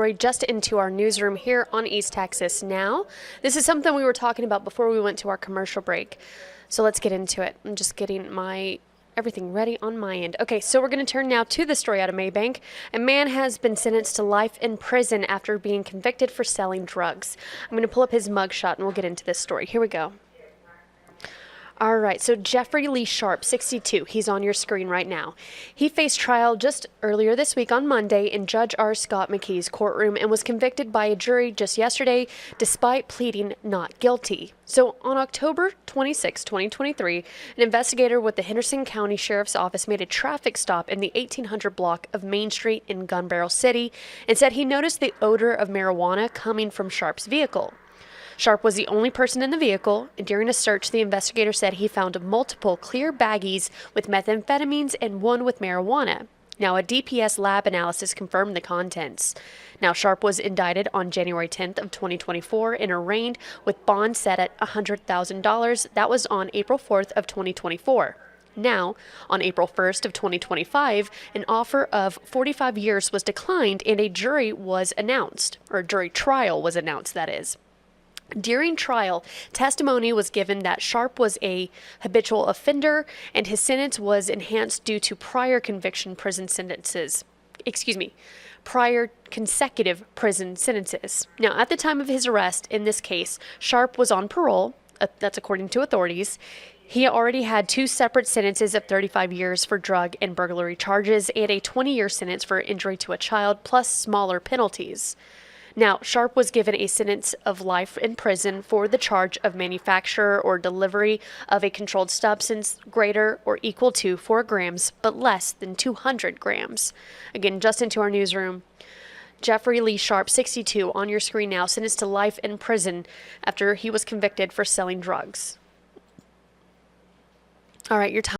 Just into our newsroom here on East Texas Now. This is something we were talking about before we went to our commercial break. So let's get into it. I'm just getting everything ready on my end. Okay, so we're going to turn now to the story out of Mabank. A man has been sentenced to life in prison after being convicted for selling drugs. I'm going to pull up his mugshot and we'll get into this story. Here we go. All right, so Jeffrey Lee Sharp, 62, he's on your screen right now. He faced trial just earlier this week on Monday in Judge R. Scott McKee's courtroom and was convicted by a jury just yesterday despite pleading not guilty. So on October 26, 2023, an investigator with the Henderson County Sheriff's Office made a traffic stop in the 1800 block of Main Street in Gun Barrel City and said he noticed the odor of marijuana coming from Sharp's vehicle. Sharp was the only person in the vehicle, and during a search, the investigator said he found multiple clear baggies with methamphetamines and one with marijuana. Now, a DPS lab analysis confirmed the contents. Now, Sharp was indicted on January 10th of 2024 and arraigned with bond set at $100,000. That was on April 4th of 2024. Now, on April 1st of 2025, an offer of 45 years was declined and a jury was announced, or a jury trial was announced, that is. During trial, testimony was given that Sharp was a habitual offender and his sentence was enhanced due to prior consecutive prison sentences. Now, at the time of his arrest in this case, Sharp was on parole, that's according to authorities. He already had two separate sentences of 35 years for drug and burglary charges and a 20-year sentence for injury to a child, plus smaller penalties. Now, Sharp was given a sentence of life in prison for the charge of manufacture or delivery of a controlled substance greater or equal to 4 grams, but less than 200 grams. Again, just into our newsroom. Jeffrey Lee Sharp, 62, on your screen now, sentenced to life in prison after he was convicted for selling drugs. All right, your time.